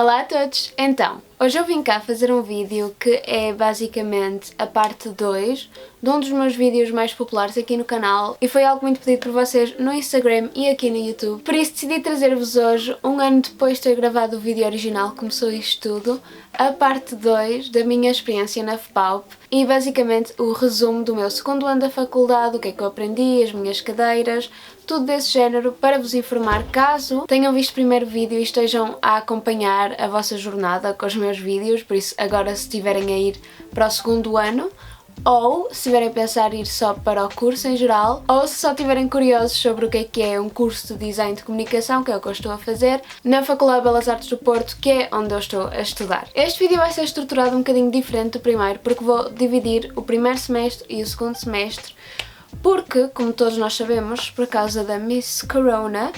Olá a todos! Então, hoje eu vim cá fazer um vídeo que é basicamente a parte 2 de um dos meus vídeos mais populares aqui no canal e foi algo muito pedido por vocês no Instagram e aqui no YouTube. Por isso decidi trazer-vos hoje, um ano depois de ter gravado o vídeo original, começou isto tudo, a parte 2 da minha experiência na FPAUP e basicamente o resumo do meu segundo ano da faculdade, o que é que eu aprendi, as minhas cadeiras, tudo desse género, para vos informar caso tenham visto o primeiro vídeo e estejam a acompanhar a vossa jornada com os meus vídeos, por isso agora se estiverem a ir para o segundo ano, ou se estiverem a pensar em ir só para o curso em geral, ou se só estiverem curiosos sobre o que é um curso de Design de Comunicação, que é o que eu estou a fazer, na Faculdade de Belas Artes do Porto, que é onde eu estou a estudar. Este vídeo vai ser estruturado um bocadinho diferente do primeiro, porque vou dividir o primeiro semestre e o segundo semestre, porque, como todos nós sabemos, por causa da Miss Corona,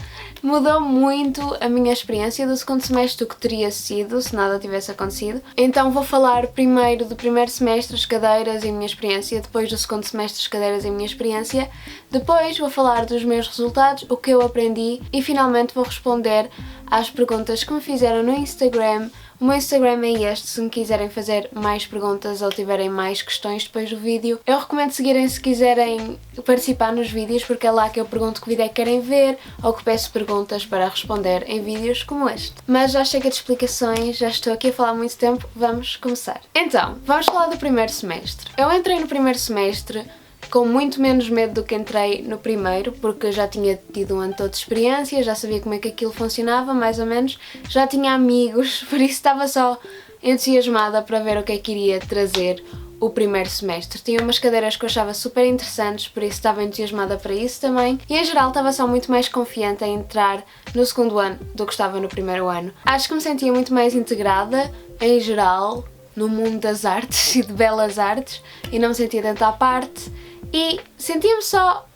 mudou muito a minha experiência do segundo semestre, o que teria sido se nada tivesse acontecido. Então vou falar primeiro do primeiro semestre, as cadeiras e a minha experiência, depois do segundo semestre, as cadeiras e a minha experiência, depois vou falar dos meus resultados, o que eu aprendi e finalmente vou responder às perguntas que me fizeram no Instagram. O meu Instagram é este, se me quiserem fazer mais perguntas ou tiverem mais questões depois do vídeo. Eu recomendo seguirem se quiserem participar nos vídeos, porque é lá que eu pergunto que vídeo é que querem ver ou que peço perguntas para responder em vídeos como este. Mas já chega de explicações, já estou aqui a falar há muito tempo, vamos começar. Então, vamos falar do primeiro semestre. Eu entrei no primeiro semestre com muito menos medo do que entrei no primeiro, porque já tinha tido um ano todo de experiência, já sabia como é que aquilo funcionava, mais ou menos, já tinha amigos, por isso estava só entusiasmada para ver o que é que iria trazer o primeiro semestre. Tinha umas cadeiras que eu achava super interessantes, por isso estava entusiasmada para isso também, e em geral estava só muito mais confiante em entrar no segundo ano do que estava no primeiro ano. Acho que me sentia muito mais integrada, em geral, no mundo das artes e de belas artes, e não me sentia dentro à parte, e sentia-me só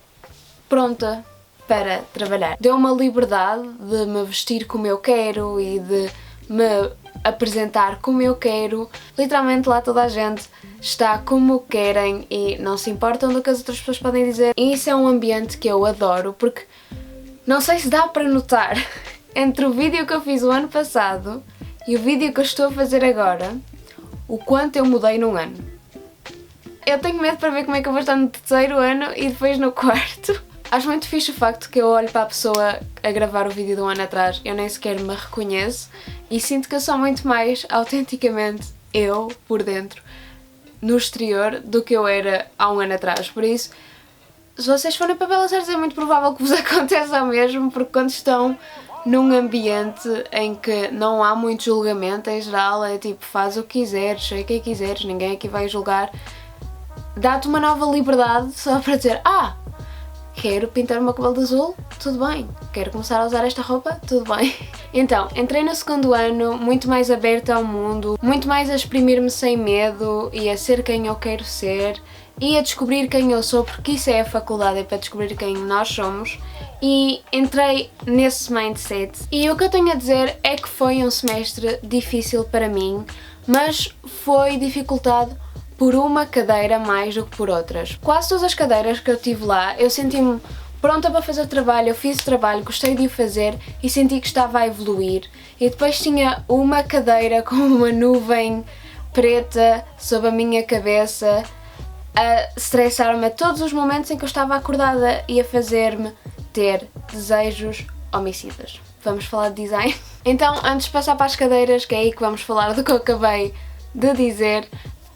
pronta para trabalhar. Deu uma liberdade de me vestir como eu quero e de me apresentar como eu quero. Literalmente lá toda a gente está como querem e não se importam do que as outras pessoas podem dizer. E isso é um ambiente que eu adoro, porque não sei se dá para notar entre o vídeo que eu fiz o ano passado e o vídeo que eu estou a fazer agora, o quanto eu mudei num ano. Eu tenho medo para ver como é que eu vou estar no terceiro ano e depois no quarto. Acho muito fixe o facto que eu olho para a pessoa a gravar o vídeo de um ano atrás, eu nem sequer me reconheço e sinto que eu sou muito mais autenticamente eu, por dentro, no exterior, do que eu era há um ano atrás. Por isso, se vocês forem para Belas Artes é muito provável que vos aconteça o mesmo, porque quando estão num ambiente em que não há muito julgamento em geral, é tipo, faz o que quiseres, sei o que quiseres, ninguém aqui vai julgar, dá-te uma nova liberdade só para dizer, quero pintar o meu cabelo de azul, tudo bem. Quero começar a usar esta roupa, tudo bem. Então, entrei no segundo ano muito mais aberta ao mundo, muito mais a exprimir-me sem medo e a ser quem eu quero ser e a descobrir quem eu sou, porque isso é a faculdade, é para descobrir quem nós somos. E entrei nesse mindset. E o que eu tenho a dizer é que foi um semestre difícil para mim, mas foi dificultado por uma cadeira mais do que por outras. Quase todas as cadeiras que eu tive lá, eu senti-me pronta para fazer o trabalho, eu fiz o trabalho, gostei de o fazer e senti que estava a evoluir. E depois tinha uma cadeira com uma nuvem preta sobre a minha cabeça a estressar-me a todos os momentos em que eu estava acordada e a fazer-me ter desejos homicidas. Vamos falar de design? Então, antes de passar para as cadeiras, que é aí que vamos falar do que eu acabei de dizer,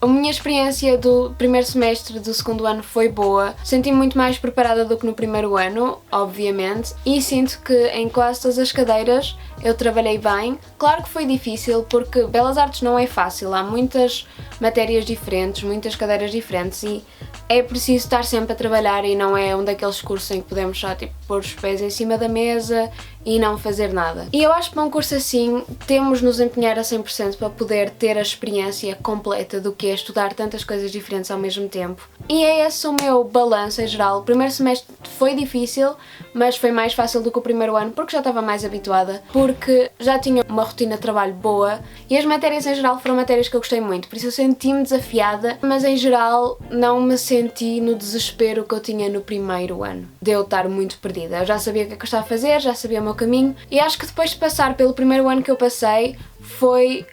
a minha experiência do primeiro semestre do segundo ano foi boa, senti-me muito mais preparada do que no primeiro ano, obviamente, e sinto que em quase todas as cadeiras eu trabalhei bem. Claro que foi difícil, porque Belas Artes não é fácil, há muitas matérias diferentes, muitas cadeiras diferentes e é preciso estar sempre a trabalhar e não é um daqueles cursos em que podemos só tipo pôr os pés em cima da mesa e não fazer nada. E eu acho que para um curso assim temos de nos empenhar a 100% para poder ter a experiência completa do que é estudar tantas coisas diferentes ao mesmo tempo. E é esse o meu balanço em geral. O primeiro semestre foi difícil, mas foi mais fácil do que o primeiro ano porque já estava mais habituada, porque porque já tinha uma rotina de trabalho boa e as matérias em geral foram matérias que eu gostei muito, por isso eu senti-me desafiada, mas em geral não me senti no desespero que eu tinha no primeiro ano, de eu estar muito perdida. Eu já sabia o que é que eu estava a fazer, já sabia o meu caminho e acho que depois de passar pelo primeiro ano que eu passei foi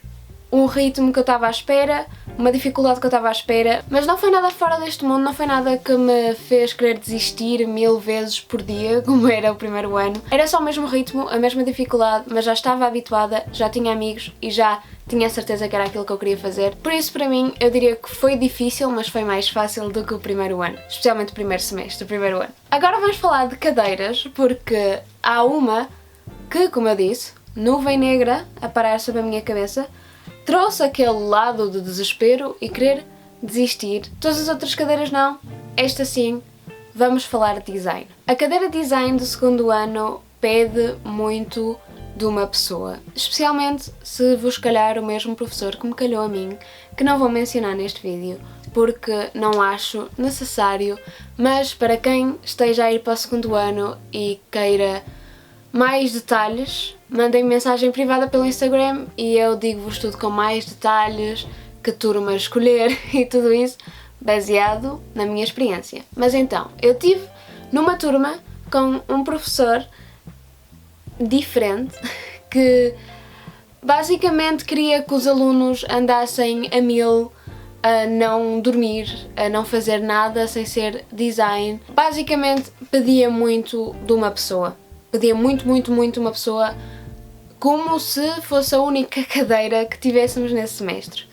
um ritmo que eu estava à espera, uma dificuldade que eu estava à espera, mas não foi nada fora deste mundo, não foi nada que me fez querer desistir 1000 vezes por dia, como era o primeiro ano. Era só o mesmo ritmo, a mesma dificuldade, mas já estava habituada, já tinha amigos e já tinha a certeza que era aquilo que eu queria fazer. Por isso, para mim, eu diria que foi difícil, mas foi mais fácil do que o primeiro ano, especialmente o primeiro semestre, o primeiro ano. Agora vamos falar de cadeiras, porque há uma que, como eu disse, nuvem negra a parar sobre a minha cabeça, trouxe aquele lado de desespero e querer desistir. Todas as outras cadeiras não, esta sim. Vamos falar de design. A cadeira de design do segundo ano pede muito de uma pessoa, especialmente se vos calhar o mesmo professor que me calhou a mim, que não vou mencionar neste vídeo porque não acho necessário, mas para quem esteja a ir para o segundo ano e queira mais detalhes, mandem mensagem privada pelo Instagram e eu digo-vos tudo com mais detalhes, que turma escolher e tudo isso, baseado na minha experiência. Mas então, eu tive numa turma com um professor diferente que basicamente queria que os alunos andassem a 1000, a não dormir, a não fazer nada sem ser design. Basicamente pedia muito de uma pessoa. Pedia muito uma pessoa, como se fosse a única cadeira que tivéssemos nesse semestre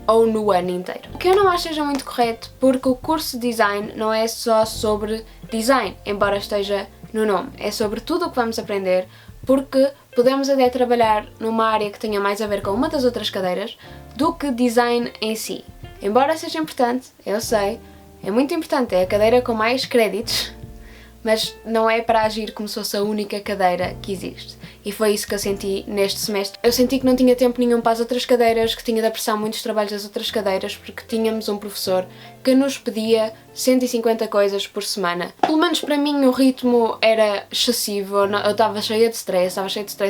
ou no ano inteiro. O que eu não acho seja muito correto, porque o curso de design não é só sobre design, embora esteja no nome, é sobre tudo o que vamos aprender, porque podemos até trabalhar numa área que tenha mais a ver com uma das outras cadeiras do que design em si. Embora seja importante, eu sei, é muito importante, é a cadeira com mais créditos, mas não é para agir como se fosse a única cadeira que existe. E foi isso que eu senti neste semestre. Eu senti que não tinha tempo nenhum para as outras cadeiras, que tinha de apressar muitos trabalhos das outras cadeiras, porque tínhamos um professor que nos pedia 150 coisas por semana. Pelo menos para mim o ritmo era excessivo, eu estava cheia de stress,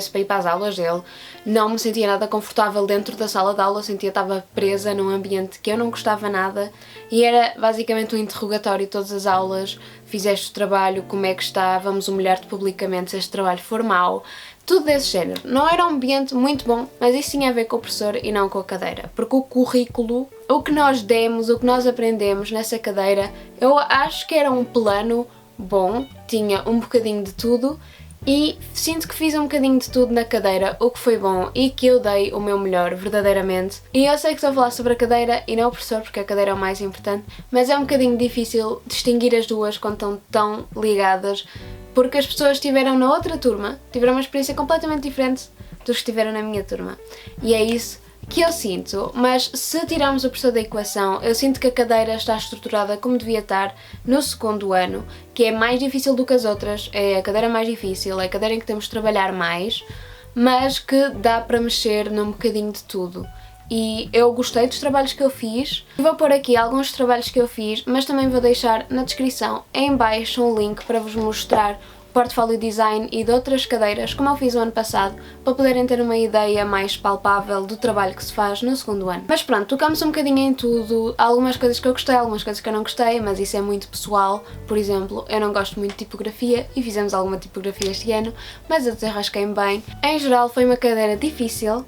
para ir para as aulas dele, não me sentia nada confortável dentro da sala de aula, sentia que estava presa num ambiente que eu não gostava nada e era basicamente um interrogatório todas as aulas. Fizeste o trabalho, como é que está, vamos humilhar-te publicamente se este trabalho for mau. Tudo desse género. Não era um ambiente muito bom, mas isso tinha a ver com o professor e não com a cadeira. Porque o currículo, o que nós demos, o que nós aprendemos nessa cadeira, eu acho que era um plano bom, tinha um bocadinho de tudo e sinto que fiz um bocadinho de tudo na cadeira, o que foi bom e que eu dei o meu melhor, verdadeiramente. E eu sei que estou a falar sobre a cadeira e não o professor, porque a cadeira é o mais importante, mas é um bocadinho difícil distinguir as duas quando estão tão ligadas, porque as pessoas que estiveram na outra turma tiveram uma experiência completamente diferente dos que estiveram na minha turma. E é isso que eu sinto, mas se tirarmos o professor da equação, eu sinto que a cadeira está estruturada como devia estar no segundo ano, que é mais difícil do que as outras, é a cadeira mais difícil, é a cadeira em que temos de trabalhar mais, mas que dá para mexer num bocadinho de tudo. E eu gostei dos trabalhos que eu fiz, vou pôr aqui alguns trabalhos que eu fiz, mas também vou deixar na descrição em baixo um link para vos mostrar o portfólio design e de outras cadeiras, como eu fiz o ano passado, para poderem ter uma ideia mais palpável do trabalho que se faz no segundo ano. Mas pronto, tocamos um bocadinho em tudo, há algumas coisas que eu gostei, algumas coisas que eu não gostei, mas isso é muito pessoal. Por exemplo, eu não gosto muito de tipografia e fizemos alguma tipografia este ano, mas eu desenrasquei-me bem. Em geral foi uma cadeira difícil,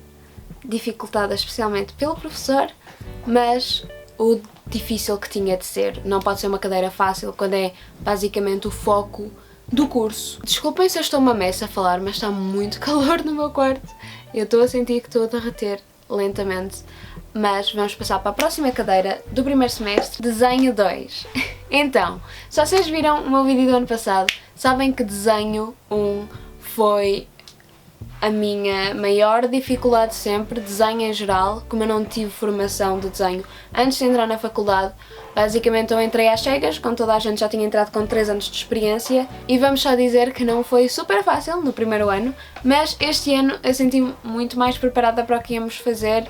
dificultada especialmente pelo professor, mas o difícil que tinha de ser. Não pode ser uma cadeira fácil quando é basicamente o foco do curso. Desculpem se eu estou uma messa a falar, mas está muito calor no meu quarto. Eu estou a sentir que estou a derreter lentamente. Mas vamos passar para a próxima cadeira do primeiro semestre, Desenho 2. Então, se vocês viram o meu vídeo do ano passado, sabem que Desenho 1 foi a minha maior dificuldade sempre, desenho em geral. Como eu não tive formação de desenho antes de entrar na faculdade, basicamente eu entrei às cegas, como toda a gente já tinha entrado com 3 anos de experiência, e vamos só dizer que não foi super fácil no primeiro ano, mas este ano eu senti-me muito mais preparada para o que íamos fazer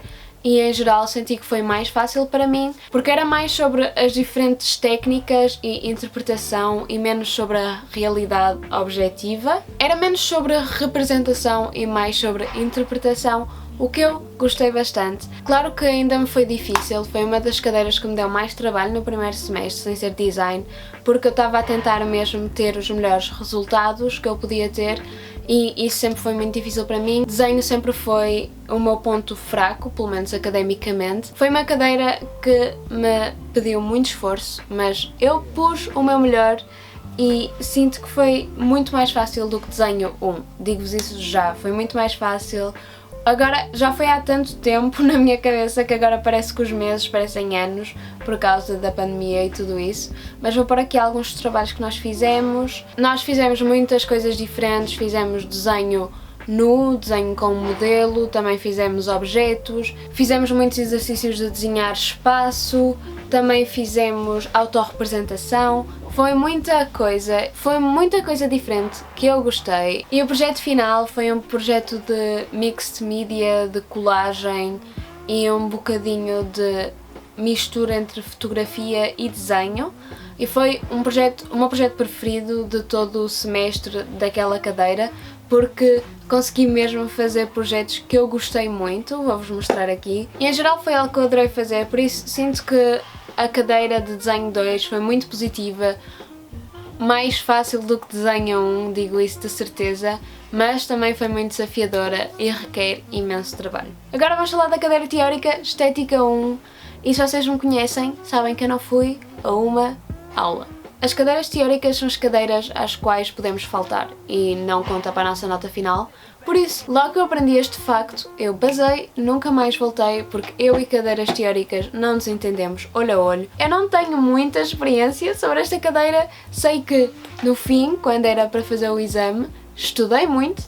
e em geral senti que foi mais fácil para mim, porque era mais sobre as diferentes técnicas e interpretação e menos sobre a realidade objetiva. Era menos sobre representação e mais sobre interpretação, o que eu gostei bastante. Claro que ainda me foi difícil, foi uma das cadeiras que me deu mais trabalho no primeiro semestre, sem ser design, porque eu estava a tentar mesmo ter os melhores resultados que eu podia ter e isso sempre foi muito difícil para mim. Desenho sempre foi o meu ponto fraco, pelo menos academicamente. Foi uma cadeira que me pediu muito esforço, mas eu pus o meu melhor e sinto que foi muito mais fácil do que desenho 1. Digo-vos isso já, foi muito mais fácil. Agora, já foi há tanto tempo na minha cabeça que agora parece que os meses parecem anos por causa da pandemia e tudo isso, mas vou pôr aqui alguns dos trabalhos que nós fizemos. Nós fizemos muitas coisas diferentes, fizemos desenho nu, desenho com modelo, também fizemos objetos, fizemos muitos exercícios de desenhar espaço, também fizemos autorrepresentação. Foi muita coisa diferente que eu gostei. E o projeto final foi um projeto de mixed media, de colagem e um bocadinho de mistura entre fotografia e desenho. E foi o meu projeto preferido de todo o semestre daquela cadeira, porque consegui mesmo fazer projetos que eu gostei muito, vou-vos mostrar aqui. E em geral foi algo que eu adorei fazer, por isso sinto que a cadeira de desenho 2 foi muito positiva, mais fácil do que desenho 1, digo isso de certeza, mas também foi muito desafiadora e requer imenso trabalho. Agora vamos falar da cadeira teórica Estética 1, e se vocês me conhecem, sabem que eu não fui a uma aula. As cadeiras teóricas são as cadeiras às quais podemos faltar e não conta para a nossa nota final. Por isso, logo que eu aprendi este facto, eu basei, nunca mais voltei, porque eu e cadeiras teóricas não nos entendemos olho a olho. Eu não tenho muita experiência sobre esta cadeira, sei que no fim, quando era para fazer o exame, estudei muito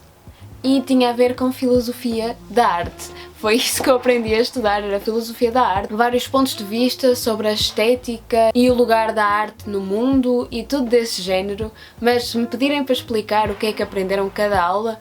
e tinha a ver com filosofia da arte. Foi isso que eu aprendi a estudar, era filosofia da arte. Vários pontos de vista sobre a estética e o lugar da arte no mundo e tudo desse género, mas se me pedirem para explicar o que é que aprenderam cada aula,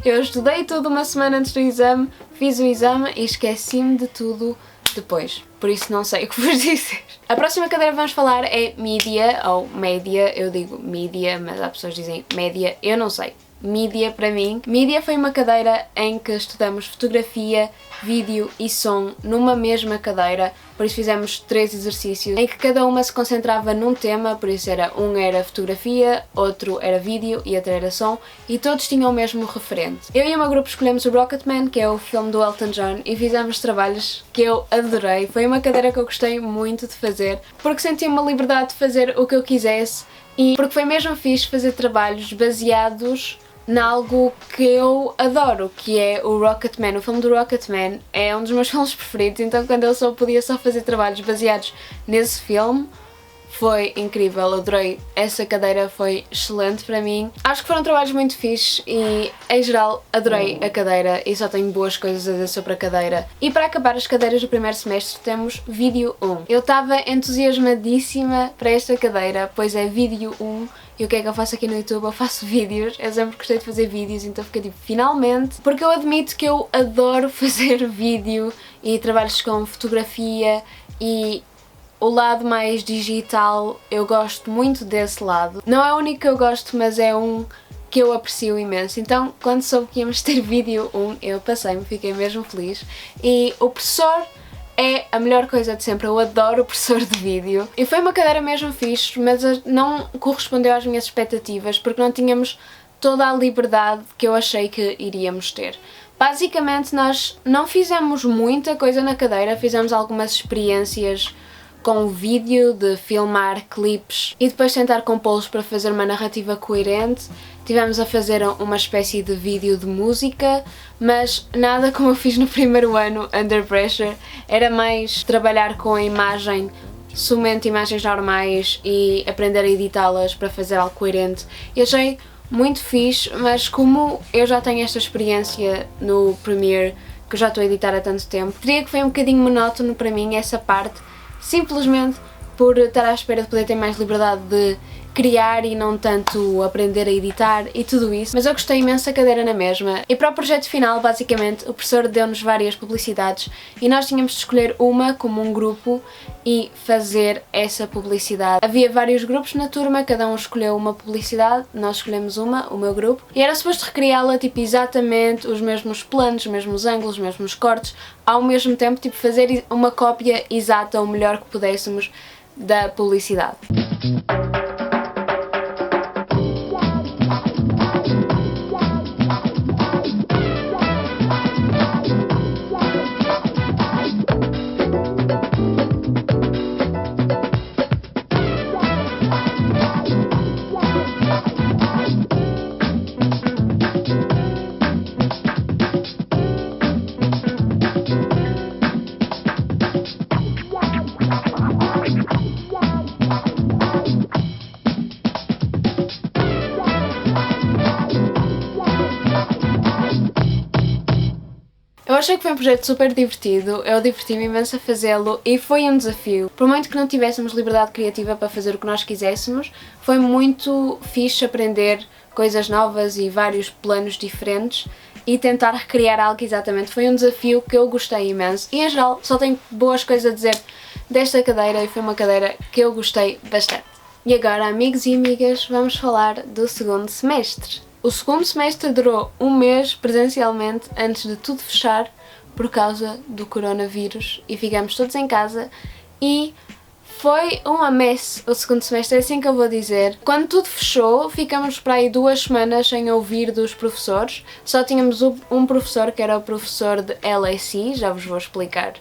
eu estudei tudo uma semana antes do exame, fiz o exame e esqueci-me de tudo depois. Por isso não sei o que vos dizer. A próxima cadeira que vamos falar é Mídia, ou Média, eu digo Mídia, mas há pessoas que dizem Média, eu não sei. Mídia para mim. Mídia foi uma cadeira em que estudamos fotografia, vídeo e som numa mesma cadeira, por isso fizemos 3 exercícios em que cada uma se concentrava num tema, por isso um era fotografia, outro era vídeo e outro era som, e todos tinham o mesmo referente. Eu e o meu grupo escolhemos o Rocketman, que é o filme do Elton John, e fizemos trabalhos que eu adorei. Foi uma cadeira que eu gostei muito de fazer, porque senti uma liberdade de fazer o que eu quisesse e porque foi mesmo fixe fazer trabalhos baseados em algo que eu adoro, que é o Rocketman. O filme do Rocketman é um dos meus filmes preferidos, então quando eu podia só fazer trabalhos baseados nesse filme, foi incrível, adorei. Essa cadeira foi excelente para mim. Acho que foram trabalhos muito fixes e, em geral, adorei a cadeira e só tenho boas coisas a dizer sobre a cadeira. E para acabar as cadeiras do primeiro semestre temos Vídeo 1. Eu estava entusiasmadíssima para esta cadeira, pois é Vídeo 1. E o que é que eu faço aqui no YouTube? Eu faço vídeos, eu sempre gostei de fazer vídeos, então fiquei tipo, finalmente, porque eu admito que eu adoro fazer vídeo e trabalhos com fotografia e o lado mais digital, eu gosto muito desse lado. Não é o único que eu gosto, mas é um que eu aprecio imenso. Então, quando soube que íamos ter Vídeo 1, eu passei-me, fiquei mesmo feliz. E o professor é a melhor coisa de sempre, eu adoro o professor de vídeo. E foi uma cadeira mesmo fixe, mas não correspondeu às minhas expectativas, porque não tínhamos toda a liberdade que eu achei que iríamos ter. Basicamente, nós não fizemos muita coisa na cadeira, fizemos algumas experiências com o vídeo, de filmar clipes e depois tentar compô-los para fazer uma narrativa coerente. Tivemos a fazer uma espécie de vídeo de música, mas nada como eu fiz no primeiro ano, Under Pressure. Era mais trabalhar com a imagem, somente imagens normais e aprender a editá-las para fazer algo coerente. E achei muito fixe, mas como eu já tenho esta experiência no Premiere, que eu já estou a editar há tanto tempo, diria que foi um bocadinho monótono para mim essa parte, simplesmente por estar à espera de poder ter mais liberdade de criar e não tanto aprender a editar e tudo isso, mas eu gostei imenso da cadeira na mesma. E para o projeto final, basicamente, o professor deu-nos várias publicidades e nós tínhamos de escolher uma como um grupo e fazer essa publicidade. Havia vários grupos na turma, cada um escolheu uma publicidade, nós escolhemos uma, o meu grupo, e era suposto recriá-la tipo exatamente os mesmos planos, os mesmos ângulos, os mesmos cortes, ao mesmo tempo tipo fazer uma cópia exata o melhor que pudéssemos da publicidade. Eu achei que foi um projeto super divertido, eu diverti-me imenso a fazê-lo e foi um desafio. Por muito que não tivéssemos liberdade criativa para fazer o que nós quiséssemos, foi muito fixe aprender coisas novas e vários planos diferentes e tentar recriar algo exatamente. Foi um desafio que eu gostei imenso e em geral só tenho boas coisas a dizer desta cadeira e foi uma cadeira que eu gostei bastante. E agora, amigos e amigas, vamos falar do segundo semestre. O segundo semestre durou um mês presencialmente antes de tudo fechar por causa do coronavírus e ficamos todos em casa e foi uma mess o segundo semestre, é assim que eu vou dizer. Quando tudo fechou, ficamos para aí 2 semanas sem ouvir dos professores. Só tínhamos um professor que era o professor de LSI, já vos vou explicar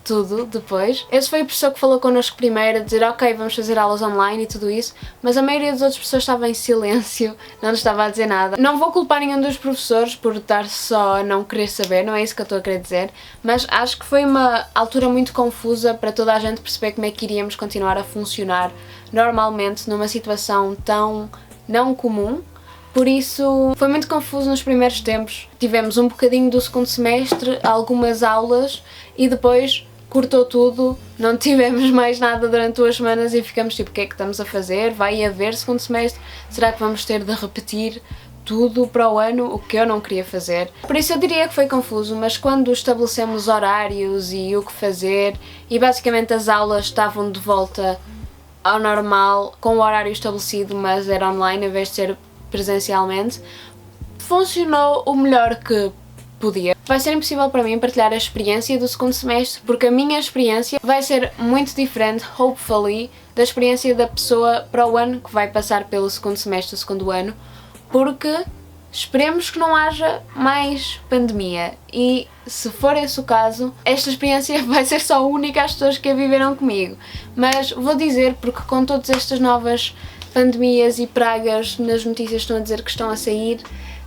tudo depois. Esse foi o professor que falou connosco primeiro, a dizer ok, vamos fazer aulas online e tudo isso, mas a maioria das outras pessoas estava em silêncio, não nos estava a dizer nada. Não vou culpar nenhum dos professores por estar só a não querer saber, não é isso que eu estou a querer dizer, mas acho que foi uma altura muito confusa para toda a gente perceber como é que iríamos continuar a funcionar normalmente numa situação tão não comum. Por isso, foi muito confuso nos primeiros tempos. Tivemos um bocadinho do segundo semestre, algumas aulas e depois cortou tudo, não tivemos mais nada durante 2 semanas e ficamos tipo, o que é que estamos a fazer? Vai haver segundo semestre? Será que vamos ter de repetir tudo para o ano? O que eu não queria fazer. Por isso eu diria que foi confuso, mas quando estabelecemos horários e o que fazer e basicamente as aulas estavam de volta ao normal, com o horário estabelecido, mas era online em vez de ser presencialmente, funcionou o melhor que podia. Vai ser impossível para mim partilhar a experiência do segundo semestre porque a minha experiência vai ser muito diferente, hopefully, da experiência da pessoa para o ano que vai passar pelo segundo semestre, o segundo ano, porque esperemos que não haja mais pandemia e se for esse o caso, esta experiência vai ser só única às pessoas que a viveram comigo. Mas vou dizer, porque com todas estas novas pandemias e pragas nas notícias estão a dizer que estão a sair,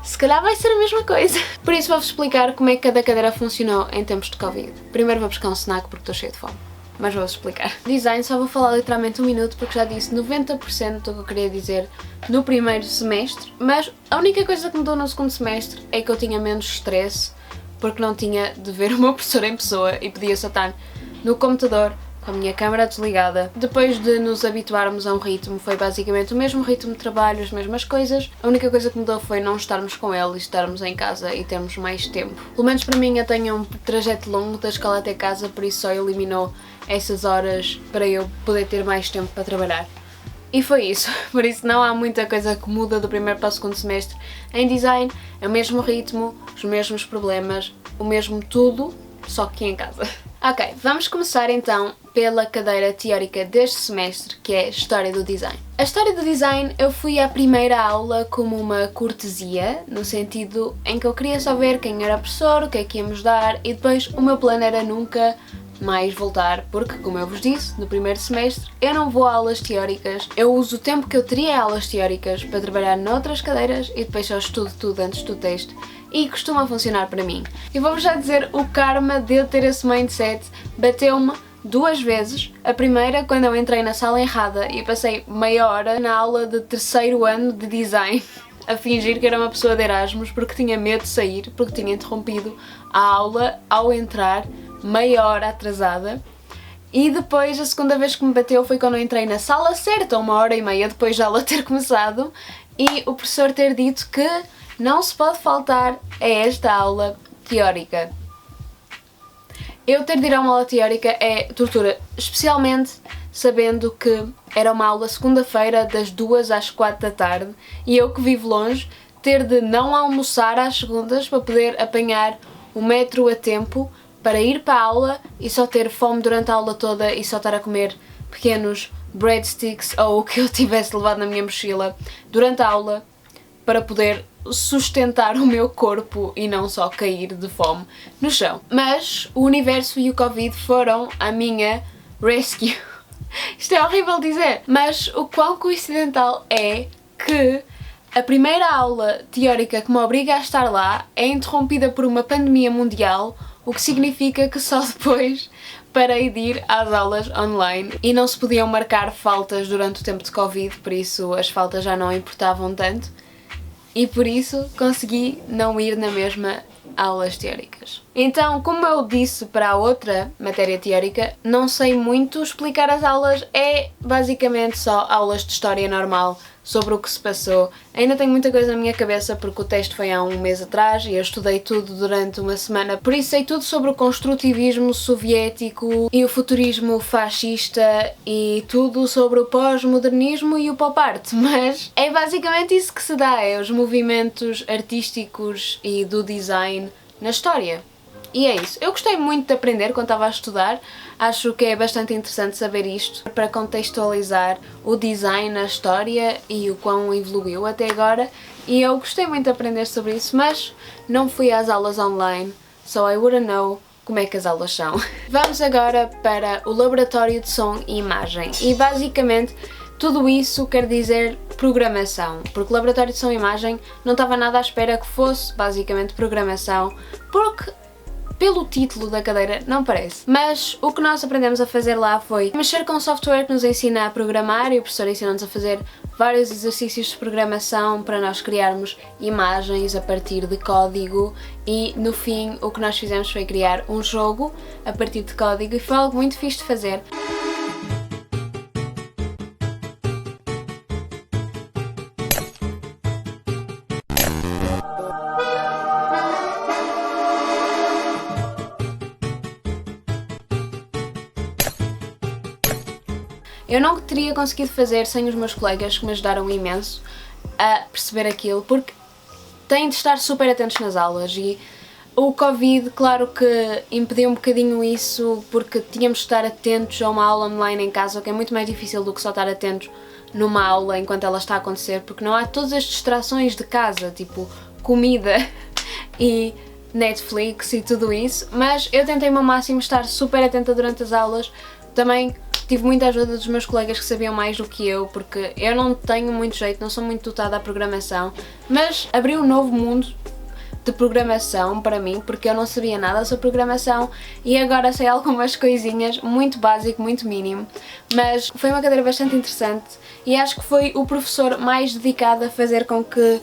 se calhar vai ser a mesma coisa. Por isso vou-vos explicar como é que cada cadeira funcionou em tempos de Covid. Primeiro vou buscar um snack porque estou cheia de fome, mas vou-vos explicar. Design só vou falar literalmente 1 minuto porque já disse 90% do que eu queria dizer no primeiro semestre, mas a única coisa que mudou no segundo semestre é que eu tinha menos stress porque não tinha de ver o meu professor em pessoa e podia só estar no computador com a minha câmera desligada. Depois de nos habituarmos a um ritmo, foi basicamente o mesmo ritmo de trabalho, as mesmas coisas. A única coisa que mudou foi não estarmos com ele e estarmos em casa e termos mais tempo. Pelo menos para mim eu tenho um trajeto longo da escola até casa, por isso só eliminou essas horas para eu poder ter mais tempo para trabalhar. E foi isso, por isso não há muita coisa que muda do primeiro para o segundo semestre em design, é o mesmo ritmo, os mesmos problemas, o mesmo tudo, só que em casa. Ok, vamos começar então pela cadeira teórica deste semestre, que é História do Design. A História do Design eu fui à primeira aula como uma cortesia, no sentido em que eu queria só ver quem era o professor, o que é que íamos dar e depois o meu plano era nunca mais voltar, porque como eu vos disse, no primeiro semestre eu não vou a aulas teóricas, eu uso o tempo que eu teria a aulas teóricas para trabalhar noutras cadeiras e depois só estudo tudo antes do texto. E costuma funcionar para mim. E vou-vos já dizer, o karma de eu ter esse mindset bateu-me 2 vezes. A primeira, quando eu entrei na sala errada e passei meia hora na aula de 3º ano de design a fingir que era uma pessoa de Erasmus porque tinha medo de sair, porque tinha interrompido a aula ao entrar meia hora atrasada. E depois a segunda vez que me bateu foi quando eu entrei na sala certa, 1h30 depois da aula ter começado, e o professor ter dito que não se pode faltar a esta aula teórica. Eu ter de ir a uma aula teórica é tortura, especialmente sabendo que era uma aula segunda-feira das 2 às 4 da tarde e eu que vivo longe ter de não almoçar às segundas para poder apanhar o metro a tempo para ir para a aula e só ter fome durante a aula toda e só estar a comer pequenos breadsticks ou o que eu tivesse levado na minha mochila durante a aula para poder sustentar o meu corpo e não só cair de fome no chão. Mas o universo e o Covid foram a minha rescue. Isto é horrível dizer, mas o quão coincidental é que a primeira aula teórica que me obriga a estar lá é interrompida por uma pandemia mundial, o que significa que só depois parei de ir às aulas online e não se podiam marcar faltas durante o tempo de Covid, por isso as faltas já não importavam tanto e por isso consegui não ir na mesma aulas teóricas. Então, como eu disse para a outra matéria teórica, não sei muito explicar as aulas, é basicamente só aulas de história normal sobre o que se passou. Ainda tenho muita coisa na minha cabeça porque o teste foi há um mês atrás e eu estudei tudo durante uma semana, por isso sei tudo sobre o construtivismo soviético e o futurismo fascista e tudo sobre o pós-modernismo e o pop art, mas é basicamente isso que se dá, é os movimentos artísticos e do design na história. E é isso. Eu gostei muito de aprender quando estava a estudar, acho que é bastante interessante saber isto para contextualizar o design na história e o quão evoluiu até agora e eu gostei muito de aprender sobre isso, mas não fui às aulas online, so I wouldn't know como é que as aulas são. Vamos agora para o laboratório de som e imagem e basicamente tudo isso quer dizer programação, porque o laboratório de som e imagem não estava nada à espera que fosse basicamente programação, porque pelo título da cadeira não parece. Mas o que nós aprendemos a fazer lá foi mexer com software que nos ensina a programar e o professor ensinou-nos a fazer vários exercícios de programação para nós criarmos imagens a partir de código e no fim o que nós fizemos foi criar um jogo a partir de código e foi algo muito fixe de fazer. Eu não teria conseguido fazer sem os meus colegas que me ajudaram imenso a perceber aquilo, porque têm de estar super atentos nas aulas e o Covid, claro que impediu um bocadinho isso, porque tínhamos de estar atentos a uma aula online em casa, o que é muito mais difícil do que só estar atentos numa aula enquanto ela está a acontecer, porque não há todas as distrações de casa, tipo comida e Netflix e tudo isso, mas eu tentei-me ao máximo estar super atenta durante as aulas. Também tive muita ajuda dos meus colegas que sabiam mais do que eu, porque eu não tenho muito jeito, não sou muito dotada à programação, mas abriu um novo mundo de programação para mim, porque eu não sabia nada sobre programação e agora sei algumas coisinhas, muito básico, muito mínimo, mas foi uma cadeira bastante interessante e acho que foi o professor mais dedicado a fazer com que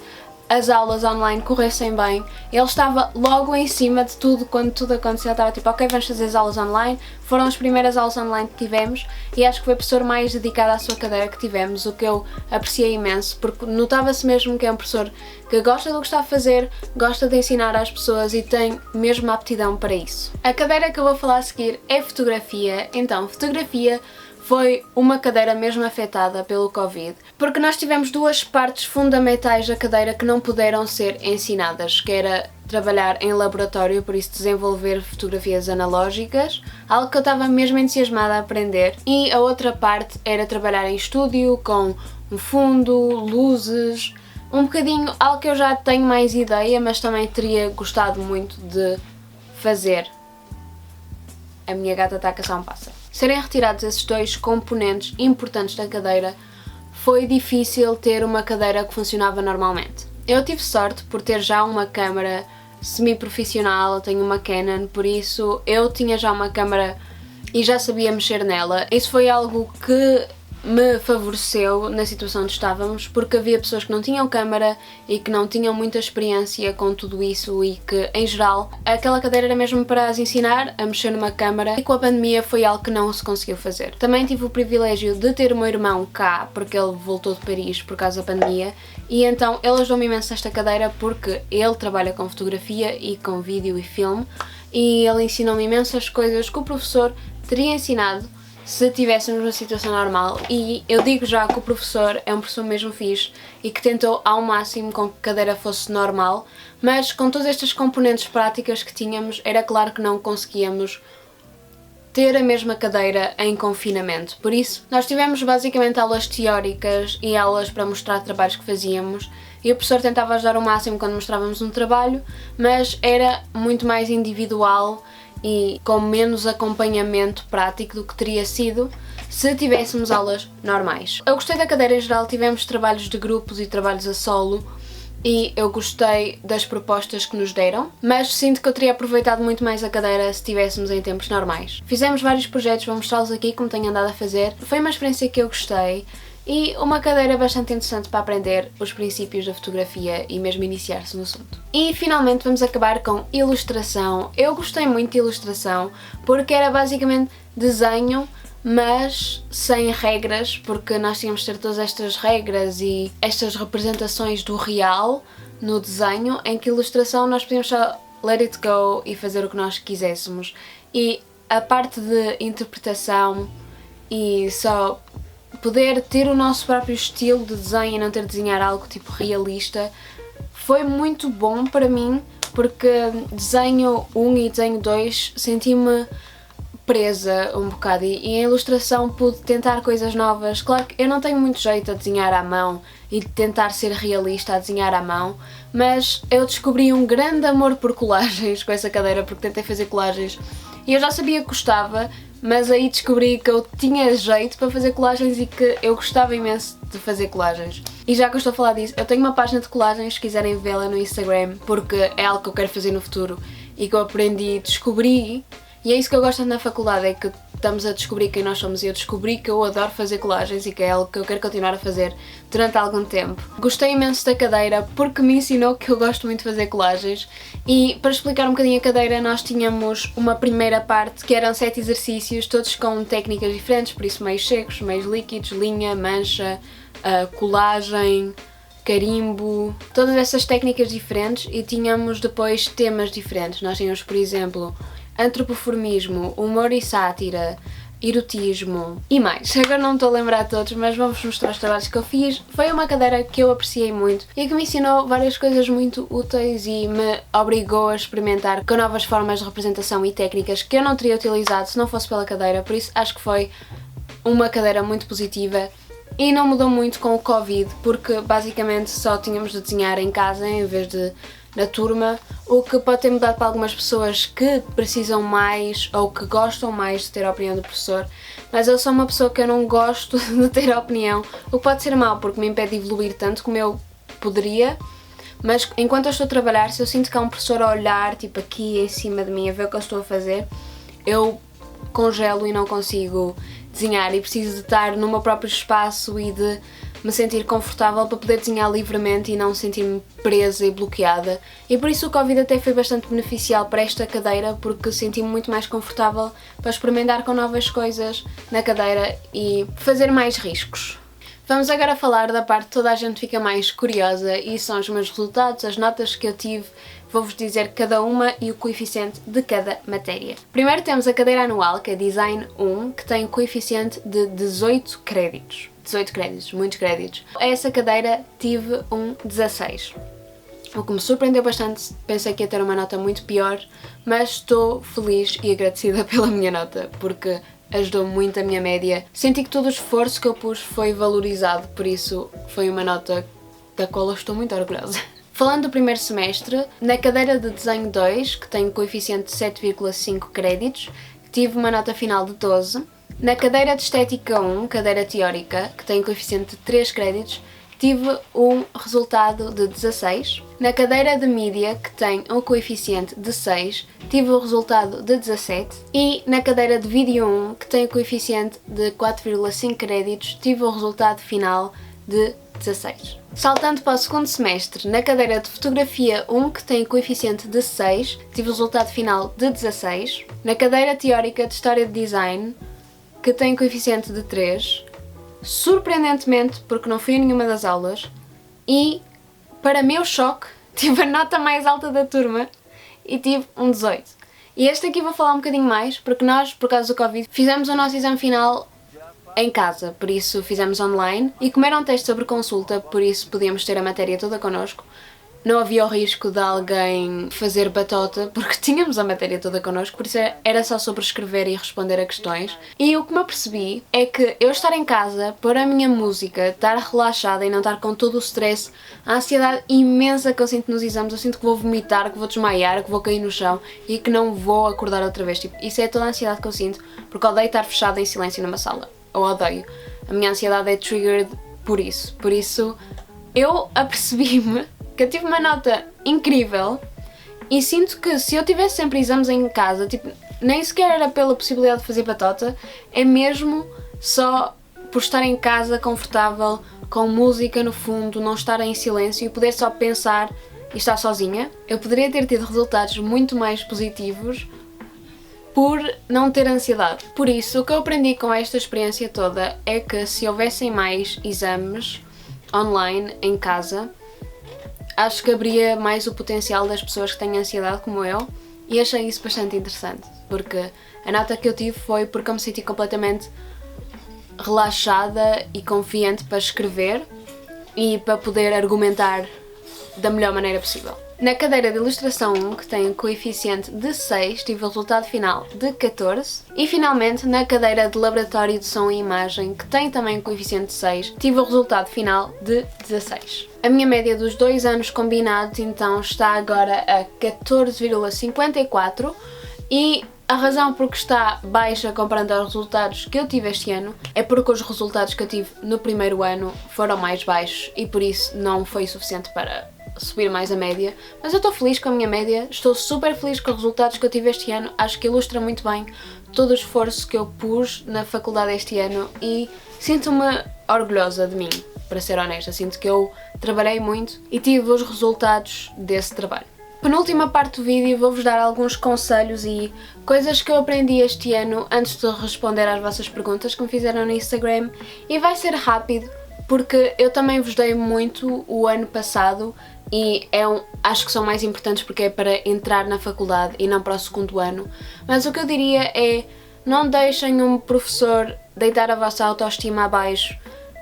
as aulas online corressem bem. Ele estava logo em cima de tudo, quando tudo aconteceu, ele estava tipo, ok, vamos fazer as aulas online. Foram as primeiras aulas online que tivemos e acho que foi a pessoa mais dedicada à sua cadeira que tivemos, o que eu apreciei imenso, porque notava-se mesmo que é um professor que gosta do que está a fazer, gosta de ensinar às pessoas e tem mesmo aptidão para isso. A cadeira que eu vou falar a seguir é fotografia. Então, fotografia foi uma cadeira mesmo afetada pelo Covid, porque nós tivemos duas partes fundamentais da cadeira que não puderam ser ensinadas, que era trabalhar em laboratório, por isso desenvolver fotografias analógicas, algo que eu estava mesmo entusiasmada a aprender, e a outra parte era trabalhar em estúdio com um fundo, luzes, um bocadinho algo que eu já tenho mais ideia, mas também teria gostado muito de fazer. A minha gata está a caçar um pássaro. Serem retirados esses dois componentes importantes da cadeira, foi difícil ter uma cadeira que funcionava normalmente. Eu tive sorte por ter já uma câmara semi-profissional, eu tenho uma Canon, por isso eu tinha já uma câmara e já sabia mexer nela. Isso foi algo que me favoreceu na situação onde estávamos, porque havia pessoas que não tinham câmara e que não tinham muita experiência com tudo isso e que, em geral, aquela cadeira era mesmo para as ensinar a mexer numa câmara, e com a pandemia foi algo que não se conseguiu fazer. Também tive o privilégio de ter o meu irmão cá, porque ele voltou de Paris por causa da pandemia, e então ele ajudou-me imenso nesta cadeira porque ele trabalha com fotografia e com vídeo e filme, e ele ensinou-me imensas coisas que o professor teria ensinado se estivéssemos numa situação normal, e eu digo já que o professor é um professor mesmo fixe e que tentou ao máximo com que a cadeira fosse normal, mas com todas estas componentes práticas que tínhamos, era claro que não conseguíamos ter a mesma cadeira em confinamento. Por isso, nós tivemos basicamente aulas teóricas e aulas para mostrar trabalhos que fazíamos, e o professor tentava ajudar o máximo quando mostrávamos um trabalho, mas era muito mais individual e com menos acompanhamento prático do que teria sido se tivéssemos aulas normais. Eu gostei da cadeira em geral, tivemos trabalhos de grupos e trabalhos a solo, e eu gostei das propostas que nos deram, mas sinto que eu teria aproveitado muito mais a cadeira se estivéssemos em tempos normais. Fizemos vários projetos, vou mostrá-los aqui como tenho andado a fazer. Foi uma experiência que eu gostei e uma cadeira bastante interessante para aprender os princípios da fotografia e mesmo iniciar-se no assunto. E finalmente vamos acabar com ilustração. Eu gostei muito de ilustração porque era basicamente desenho, mas sem regras, porque nós tínhamos de ter todas estas regras e estas representações do real no desenho, em que ilustração nós podíamos só let it go e fazer o que nós quiséssemos. E a parte de interpretação e só poder ter o nosso próprio estilo de desenho e não ter de desenhar algo tipo realista foi muito bom para mim, porque desenho 1 e desenho 2 senti-me presa um bocado, e em ilustração pude tentar coisas novas. Claro que eu não tenho muito jeito a desenhar à mão e de tentar ser realista a desenhar à mão, mas eu descobri um grande amor por colagens com essa cadeira, porque tentei fazer colagens e eu já sabia que gostava, mas aí descobri que eu tinha jeito para fazer colagens e que eu gostava imenso de fazer colagens. E já que eu estou a falar disso, eu tenho uma página de colagens, se quiserem vê-la no Instagram, porque é algo que eu quero fazer no futuro e que eu aprendi, descobri. E é isso que eu gosto na faculdade, é que estamos a descobrir quem nós somos, e eu descobri que eu adoro fazer colagens e que é algo que eu quero continuar a fazer durante algum tempo. Gostei imenso da cadeira porque me ensinou que eu gosto muito de fazer colagens, e para explicar um bocadinho a cadeira, nós tínhamos uma primeira parte que eram 7 exercícios, todos com técnicas diferentes, por isso meios secos, meios líquidos, linha, mancha, colagem, carimbo, todas essas técnicas diferentes, e tínhamos depois temas diferentes. Nós tínhamos, por exemplo, antropoformismo, humor e sátira, erotismo e mais. Agora não me estou a lembrar de todos, mas vamos mostrar os trabalhos que eu fiz. Foi uma cadeira que eu apreciei muito e que me ensinou várias coisas muito úteis e me obrigou a experimentar com novas formas de representação e técnicas que eu não teria utilizado se não fosse pela cadeira. Por isso acho que foi uma cadeira muito positiva. E não mudou muito com o Covid, porque basicamente só tínhamos de desenhar em casa em vez de na turma, o que pode ter mudado para algumas pessoas que precisam mais ou que gostam mais de ter a opinião do professor, mas eu sou uma pessoa que eu não gosto de ter a opinião, o que pode ser mau porque me impede de evoluir tanto como eu poderia, mas enquanto eu estou a trabalhar, se eu sinto que há um professor a olhar tipo aqui em cima de mim a ver o que eu estou a fazer, eu congelo e não consigo desenhar, e preciso de estar no meu próprio espaço e de me sentir confortável para poder desenhar livremente e não sentir-me presa e bloqueada. E por isso o Covid até foi bastante beneficial para esta cadeira, porque senti-me muito mais confortável para experimentar com novas coisas na cadeira e fazer mais riscos. Vamos agora falar da parte que toda a gente fica mais curiosa, e são os meus resultados, as notas que eu tive. Vou-vos dizer cada uma e o coeficiente de cada matéria. Primeiro temos a cadeira anual, que é Design 1, que tem o coeficiente de 18 créditos. 18 créditos, muitos créditos. A essa cadeira tive um 16. O que me surpreendeu bastante, pensei que ia ter uma nota muito pior, mas estou feliz e agradecida pela minha nota, porque ajudou muito a minha média. Senti que todo o esforço que eu pus foi valorizado, por isso foi uma nota da qual eu estou muito orgulhosa. Falando do primeiro semestre, na cadeira de Desenho 2, que tem um coeficiente de 7,5 créditos, tive uma nota final de 12. Na cadeira de Estética 1, cadeira teórica, que tem um coeficiente de 3 créditos, tive um resultado de 16. Na cadeira de mídia, que tem um coeficiente de 6, tive o resultado de 17. E na cadeira de vídeo 1, que tem o coeficiente de 4,5 créditos, tive o resultado final de 16. Saltando para o segundo semestre, na cadeira de fotografia 1, que tem coeficiente de 6, tive o resultado final de 16. Na cadeira teórica de história de design, que tem coeficiente de 3, surpreendentemente, porque não fui a nenhuma das aulas, e para meu choque, tive a nota mais alta da turma e tive um 18. E este aqui vou falar um bocadinho mais, porque nós, por causa do Covid, fizemos o nosso exame final em casa, por isso fizemos online, e como era um teste sobre consulta, por isso podíamos ter a matéria toda connosco, não havia o risco de alguém fazer batota, porque tínhamos a matéria toda connosco, por isso era só sobre escrever e responder a questões. E o que me apercebi é que eu estar em casa, pôr a minha música, estar relaxada e não estar com todo o stress, a ansiedade imensa que eu sinto nos exames, eu sinto que vou vomitar, que vou desmaiar, que vou cair no chão e que não vou acordar outra vez. Tipo, isso é toda a ansiedade que eu sinto, porque odeio estar fechada em silêncio numa sala. Eu odeio. A minha ansiedade é triggered por isso. Por isso, eu apercebi-me que eu tive uma nota incrível e sinto que se eu tivesse sempre exames em casa, tipo, nem sequer era pela possibilidade de fazer batota, é mesmo só por estar em casa confortável, com música no fundo, não estar em silêncio e poder só pensar e estar sozinha. Eu poderia ter tido resultados muito mais positivos por não ter ansiedade. Por isso, o que eu aprendi com esta experiência toda é que se houvessem mais exames online em casa, acho que abria mais o potencial das pessoas que têm ansiedade como eu, e achei isso bastante interessante, porque a nota que eu tive foi porque eu me senti completamente relaxada e confiante para escrever e para poder argumentar da melhor maneira possível. Na cadeira de ilustração 1, que tem um coeficiente de 6, tive o resultado final de 14. E finalmente, na cadeira de laboratório de som e imagem, que tem também um coeficiente de 6, tive o resultado final de 16. A minha média dos 2 anos combinados então está agora a 14,54 e a razão por que está baixa comparando aos resultados que eu tive este ano é porque os resultados que eu tive no primeiro ano foram mais baixos e por isso não foi suficiente para subir mais a média, mas eu estou feliz com a minha média, estou super feliz com os resultados que eu tive este ano, acho que ilustra muito bem todo o esforço que eu pus na faculdade este ano e sinto-me orgulhosa de mim, para ser honesta, sinto que eu trabalhei muito e tive os resultados desse trabalho. Penúltima parte do vídeo vou-vos dar alguns conselhos e coisas que eu aprendi este ano antes de responder às vossas perguntas que me fizeram no Instagram e vai ser rápido porque eu também vos dei muito o ano passado e acho que são mais importantes porque é para entrar na faculdade e não para o segundo ano, mas o que eu diria é não deixem um professor deitar a vossa autoestima abaixo.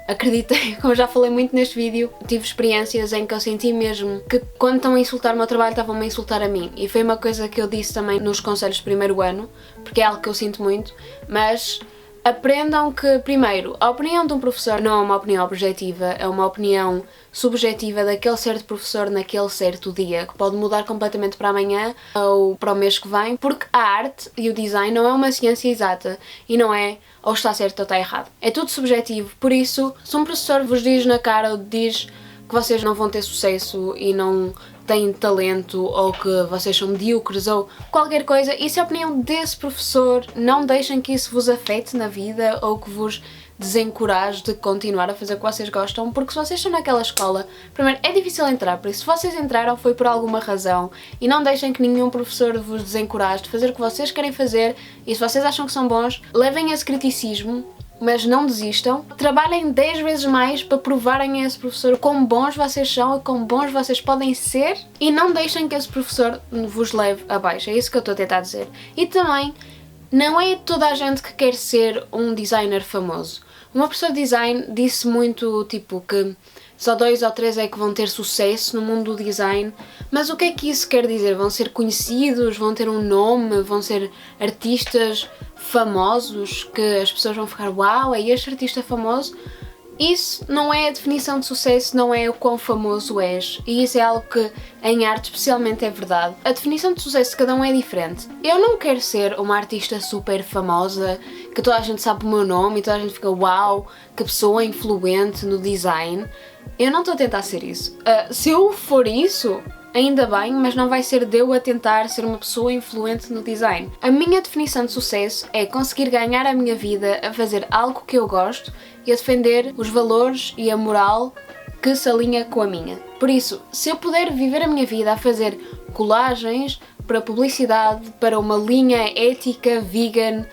Acreditem, como já falei muito neste vídeo, tive experiências em que eu senti mesmo que quando estão a insultar o meu trabalho estavam a insultar a mim e foi uma coisa que eu disse também nos conselhos de primeiro ano, porque é algo que eu sinto muito, mas aprendam que, primeiro, a opinião de um professor não é uma opinião objetiva, é uma opinião subjetiva daquele certo professor naquele certo dia, que pode mudar completamente para amanhã ou para o mês que vem, porque a arte e o design não é uma ciência exata e não é ou está certo ou está errado. É tudo subjetivo, por isso, se um professor vos diz na cara ou diz que vocês não vão ter sucesso e não têm talento ou que vocês são medíocres ou qualquer coisa, isso é a opinião desse professor, não deixem que isso vos afete na vida ou que vos desencoraje de continuar a fazer o que vocês gostam, porque se vocês estão naquela escola, primeiro é difícil entrar, por isso se vocês entraram foi por alguma razão e não deixem que nenhum professor vos desencoraje de fazer o que vocês querem fazer e se vocês acham que são bons, levem esse criticismo, mas não desistam, trabalhem 10 vezes mais para provarem a esse professor quão bons vocês são e quão bons vocês podem ser e não deixem que esse professor vos leve abaixo, é isso que eu estou a tentar dizer. E também, não é toda a gente que quer ser um designer famoso. Uma professora de design disse muito, tipo, que só 2 ou 3 é que vão ter sucesso no mundo do design, mas o que é que isso quer dizer? Vão ser conhecidos, vão ter um nome, vão ser artistas famosos que as pessoas vão ficar uau, é este artista famoso? Isso não é a definição de sucesso, não é o quão famoso és. E isso é algo que em arte especialmente é verdade. A definição de sucesso de cada um é diferente. Eu não quero ser uma artista super famosa, que toda a gente sabe o meu nome e toda a gente fica uau, que pessoa influente no design. Eu não estou a tentar ser isso. Se eu for isso, ainda bem, mas não vai ser de eu a tentar ser uma pessoa influente no design. A minha definição de sucesso é conseguir ganhar a minha vida a fazer algo que eu gosto e a defender os valores e a moral que se alinha com a minha. Por isso, se eu puder viver a minha vida a fazer colagens para publicidade, para uma linha ética, vegan,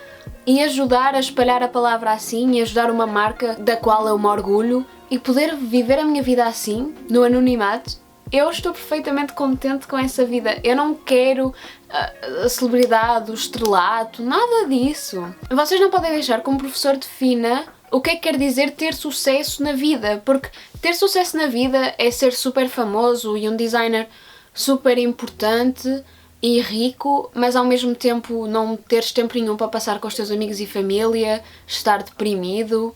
e ajudar a espalhar a palavra assim e ajudar uma marca da qual eu me orgulho e poder viver a minha vida assim, no anonimato, eu estou perfeitamente contente com essa vida. Eu não quero a celebridade, o estrelato, nada disso. Vocês não podem deixar que um professor defina o que é que quer dizer ter sucesso na vida, porque ter sucesso na vida é ser super famoso e um designer super importante e rico, mas ao mesmo tempo não teres tempo nenhum para passar com os teus amigos e família, estar deprimido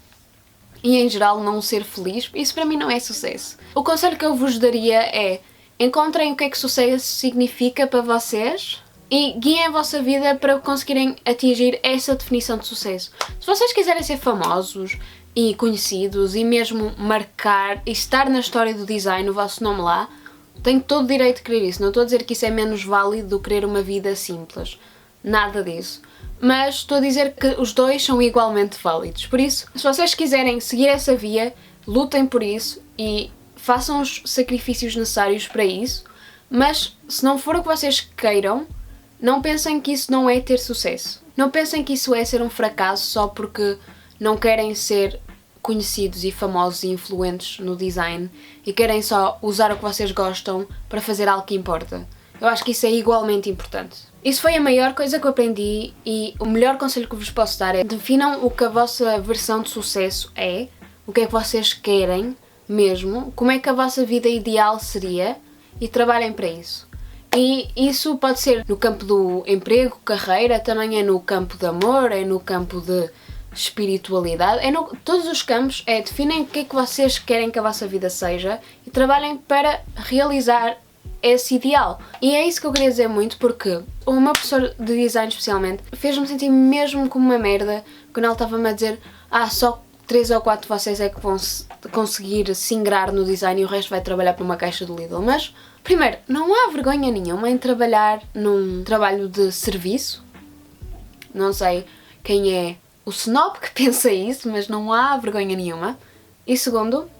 e em geral não ser feliz. Isso para mim não é sucesso. O conselho que eu vos daria é: encontrem o que é que sucesso significa para vocês e guiem a vossa vida para conseguirem atingir essa definição de sucesso. Se vocês quiserem ser famosos e conhecidos e mesmo marcar e estar na história do design o vosso nome lá, tenho todo o direito de querer isso. Não estou a dizer que isso é menos válido do que querer uma vida simples. Nada disso. Mas estou a dizer que os dois são igualmente válidos. Por isso, se vocês quiserem seguir essa via, lutem por isso e façam os sacrifícios necessários para isso. Mas se não for o que vocês queiram, não pensem que isso não é ter sucesso. Não pensem que isso é ser um fracasso só porque não querem ser conhecidos e famosos e influentes no design e querem só usar o que vocês gostam para fazer algo que importa. Eu acho que isso é igualmente importante. Isso foi a maior coisa que eu aprendi e o melhor conselho que vos posso dar é: definam o que a vossa versão de sucesso é, o que é que vocês querem mesmo, como é que a vossa vida ideal seria e trabalhem para isso. E isso pode ser no campo do emprego, carreira, também é no campo de amor, é no campo de espiritualidade, todos os campos. Definem o que é que vocês querem que a vossa vida seja e trabalhem para realizar esse ideal. E é isso que eu queria dizer muito, porque o meu professor de design especialmente fez-me sentir mesmo como uma merda quando ele estava-me a dizer: só 3 ou 4 de vocês é que vão conseguir se ingrar no design e o resto vai trabalhar para uma caixa do Lidl. Mas, primeiro, não há vergonha nenhuma em trabalhar num trabalho de serviço. Não sei quem é o snob que pensa isso, mas não há vergonha nenhuma. E segundo,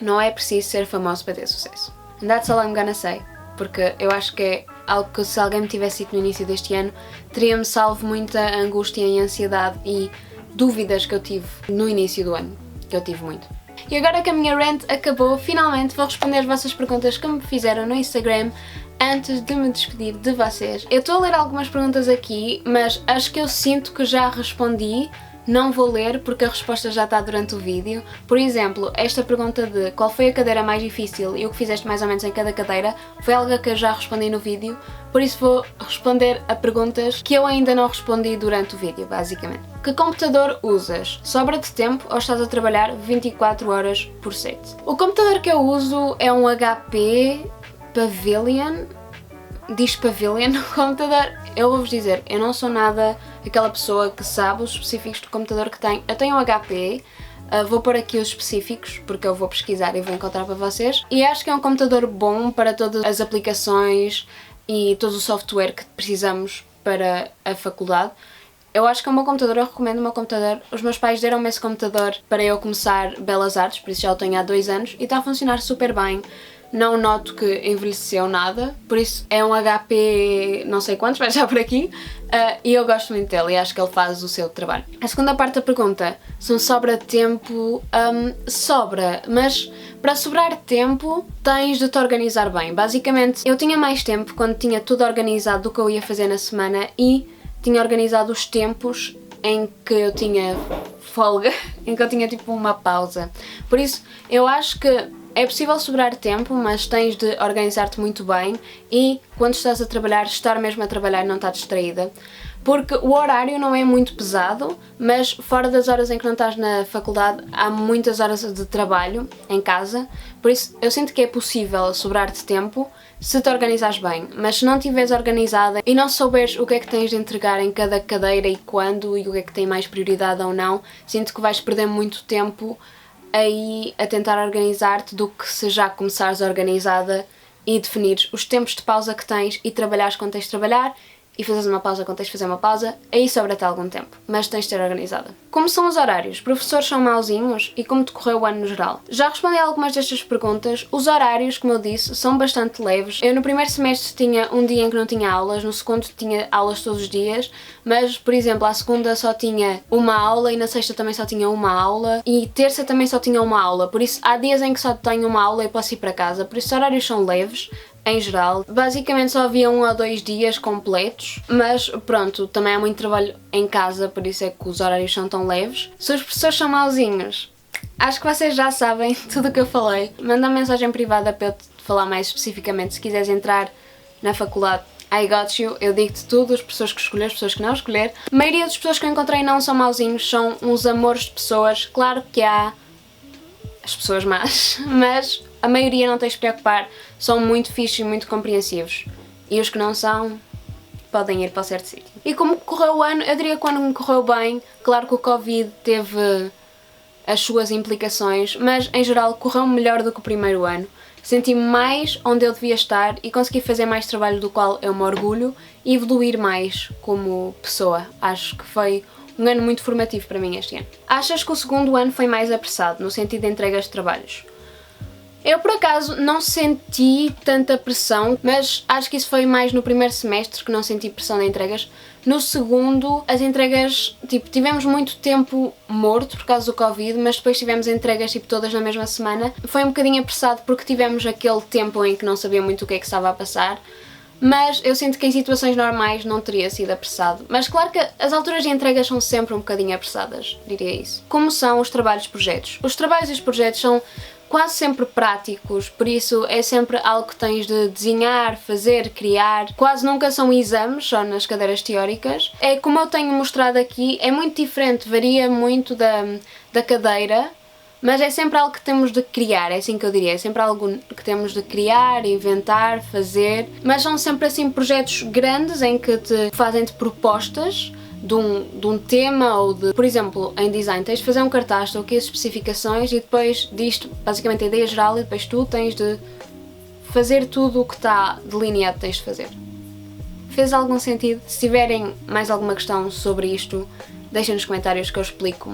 não é preciso ser famoso para ter sucesso. And that's all I'm gonna say. Porque eu acho que é algo que, se alguém me tivesse dito no início deste ano, teria-me salvo muita angústia e ansiedade e dúvidas que eu tive no início do ano. Que eu tive muito. E agora que a minha rant acabou, finalmente vou responder as vossas perguntas que me fizeram no Instagram antes de me despedir de vocês. Eu estou a ler algumas perguntas aqui, mas acho que eu sinto que já respondi. Não vou ler porque a resposta já está durante o vídeo. Por exemplo, esta pergunta de qual foi a cadeira mais difícil e o que fizeste mais ou menos em cada cadeira foi algo que eu já respondi no vídeo, por isso vou responder a perguntas que eu ainda não respondi durante o vídeo, basicamente. Que computador usas? Sobra-te tempo ou estás a trabalhar 24 horas por 7? O computador que eu uso é um HP Pavilion. Diz Pavilion no computador. Eu vou-vos dizer, eu não sou nada aquela pessoa que sabe os específicos do computador que tenho. Eu tenho um HP, vou pôr aqui os específicos porque eu vou pesquisar e vou encontrar para vocês. E acho que é um computador bom para todas as aplicações e todo o software que precisamos para a faculdade. Eu acho que é um bom computador, eu recomendo o meu computador. Os meus pais deram-me esse computador para eu começar Belas Artes, por isso já o tenho há 2 anos e está a funcionar super bem. Não noto que envelheceu nada, por isso é um HP não sei quantos, vai já por aqui, e eu gosto muito dele e acho que ele faz o seu trabalho. A segunda parte da pergunta, se me sobra tempo, sobra, mas para sobrar tempo tens de te organizar bem. Basicamente, eu tinha mais tempo quando tinha tudo organizado do que eu ia fazer na semana e tinha organizado os tempos em que eu tinha folga, em que eu tinha tipo uma pausa. Por isso, eu acho que é possível sobrar tempo, mas tens de organizar-te muito bem e, quando estás a trabalhar, estar mesmo a trabalhar e não estar distraída. Porque o horário não é muito pesado, mas fora das horas em que não estás na faculdade, há muitas horas de trabalho em casa. Por isso, eu sinto que é possível sobrar-te tempo se te organizares bem. Mas se não estiveres organizada e não souberes o que é que tens de entregar em cada cadeira e quando, e o que é que tem mais prioridade ou não, sinto que vais perder muito tempo aí a tentar organizar-te do que se já começares organizada e definires os tempos de pausa que tens e trabalhares quando tens de trabalhar e fazes uma pausa quando tens de fazer uma pausa, aí sobra-te algum tempo, mas tens de ser organizada. Como são os horários? Professores são mauzinhos? E como decorreu o ano no geral? Já respondi a algumas destas perguntas. Os horários, como eu disse, são bastante leves. Eu no primeiro semestre tinha um dia em que não tinha aulas, no segundo tinha aulas todos os dias, mas, por exemplo, à segunda só tinha uma aula e na sexta também só tinha uma aula e terça também só tinha uma aula, por isso há dias em que só tenho uma aula e posso ir para casa, por isso os horários são leves. Em geral, basicamente só havia 1 ou 2 dias completos, mas pronto, também há muito trabalho em casa, por isso é que os horários são tão leves. Se os professores são mauzinhos, acho que vocês já sabem tudo o que eu falei. Manda uma mensagem privada para eu te falar mais especificamente se quiseres entrar na faculdade. I got you, eu digo-te tudo, as pessoas que escolher, as pessoas que não escolher. A maioria das pessoas que eu encontrei não são mauzinhos, são uns amores de pessoas. Claro que há as pessoas más, mas a maioria não tens de preocupar, são muito fixes e muito compreensivos. E os que não são, podem ir para o certo sítio. E como correu o ano, eu diria que o ano me correu bem. Claro que o Covid teve as suas implicações, mas em geral correu melhor do que o primeiro ano. Senti-me mais onde eu devia estar e consegui fazer mais trabalho do qual eu me orgulho e evoluir mais como pessoa. Acho que foi um ano muito formativo para mim este ano. Achas que o segundo ano foi mais apressado, no sentido de entregas de trabalhos? Eu, por acaso, não senti tanta pressão, mas acho que isso foi mais no primeiro semestre que não senti pressão de entregas. No segundo, as entregas, tivemos muito tempo morto por causa do Covid, mas depois tivemos entregas, todas na mesma semana. Foi um bocadinho apressado porque tivemos aquele tempo em que não sabia muito o que é que estava a passar. Mas eu sinto que em situações normais não teria sido apressado. Mas claro que as alturas de entregas são sempre um bocadinho apressadas, diria isso. Como são os trabalhos e projetos? Os trabalhos e os projetos são quase sempre práticos, por isso é sempre algo que tens de desenhar, fazer, criar. Quase nunca são exames, só nas cadeiras teóricas. É como eu tenho mostrado aqui, é muito diferente, varia muito da cadeira, mas é sempre algo que temos de criar, é assim que eu diria, é sempre algo que temos de criar, inventar, fazer, mas são sempre assim projetos grandes em que te fazem-te propostas de um tema ou de, por exemplo, em design tens de fazer um cartaz, ou que as especificações e depois disto, basicamente a ideia geral e depois tu tens de fazer tudo o que está delineado tens de fazer. Fez algum sentido? Se tiverem mais alguma questão sobre isto, deixem nos comentários que eu explico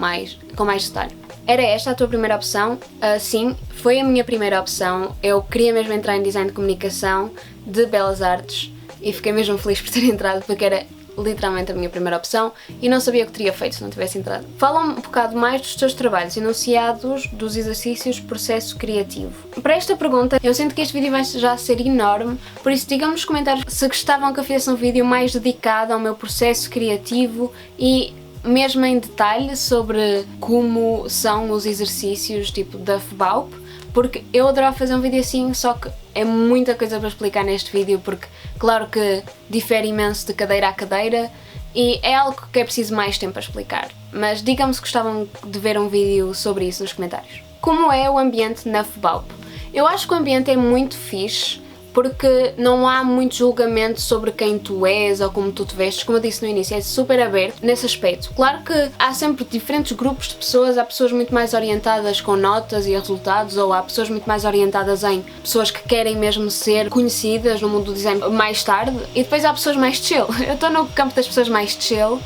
com mais detalhe. Era esta a tua primeira opção? Sim, foi a minha primeira opção. Eu queria mesmo entrar em design de comunicação, de belas artes, e fiquei mesmo feliz por ter entrado porque era literalmente a minha primeira opção e não sabia o que teria feito se não tivesse entrado. Fala um bocado mais dos teus trabalhos, enunciados dos exercícios, processo criativo. Para esta pergunta, eu sinto que este vídeo vai já ser enorme, por isso digam nos comentários se gostavam que eu fizesse um vídeo mais dedicado ao meu processo criativo e mesmo em detalhe sobre como são os exercícios da FBAUP, porque eu adorava fazer um vídeo assim, só que é muita coisa para explicar neste vídeo, porque claro que difere imenso de cadeira a cadeira e é algo que é preciso mais tempo a explicar. Mas digam-me se gostavam de ver um vídeo sobre isso nos comentários. Como é o ambiente na FBAUP? Eu acho que o ambiente é muito fixe, porque não há muito julgamento sobre quem tu és ou como tu te vestes. Como eu disse no início, é super aberto nesse aspecto. Claro que há sempre diferentes grupos de pessoas, há pessoas muito mais orientadas com notas e resultados, ou há pessoas muito mais orientadas em pessoas que querem mesmo ser conhecidas no mundo do design mais tarde, e depois há pessoas mais chill. Eu estou no campo das pessoas mais chill.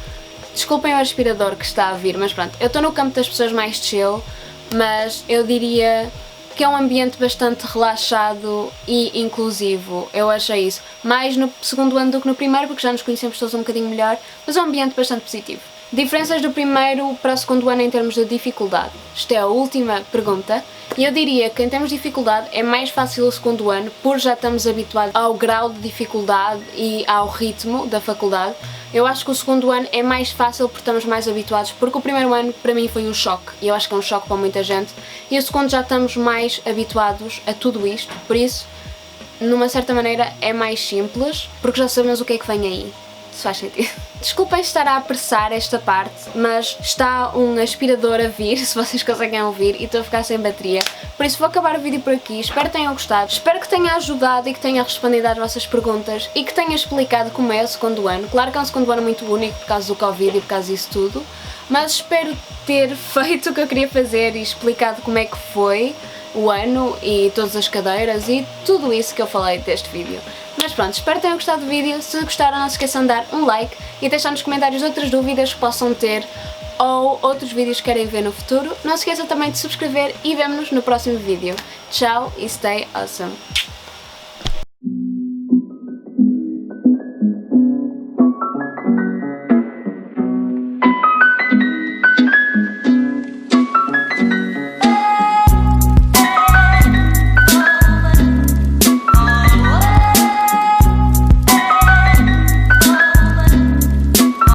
Desculpem o aspirador que está a vir, mas pronto, eu estou no campo das pessoas mais chill, mas eu diria que é um ambiente bastante relaxado e inclusivo. Eu achei isso mais no segundo ano do que no primeiro, porque já nos conhecemos todos um bocadinho melhor, mas é um ambiente bastante positivo. Diferenças do primeiro para o segundo ano em termos de dificuldade? Esta é a última pergunta. E eu diria que em termos de dificuldade é mais fácil o segundo ano, porque já estamos habituados ao grau de dificuldade e ao ritmo da faculdade. Eu acho que o segundo ano é mais fácil porque estamos mais habituados, porque o primeiro ano para mim foi um choque, e eu acho que é um choque para muita gente, e o segundo já estamos mais habituados a tudo isto, por isso, numa certa maneira, é mais simples, porque já sabemos o que é que vem aí. se faz sentido. Desculpem estar a apressar esta parte, mas está um aspirador a vir, se vocês conseguem ouvir, e estou a ficar sem bateria. Por isso vou acabar o vídeo por aqui, espero que tenham gostado, espero que tenha ajudado e que tenha respondido às vossas perguntas e que tenha explicado como é o segundo ano. Claro que é um segundo ano muito único por causa do Covid e por causa disso tudo, mas espero ter feito o que eu queria fazer e explicado como é que foi o ano e todas as cadeiras e tudo isso que eu falei deste vídeo. Mas pronto, espero que tenham gostado do vídeo. Se gostaram, não se esqueçam de dar um like e deixar nos comentários outras dúvidas que possam ter ou outros vídeos que querem ver no futuro. Não se esqueçam também de subscrever e vemo-nos no próximo vídeo. Tchau e stay awesome!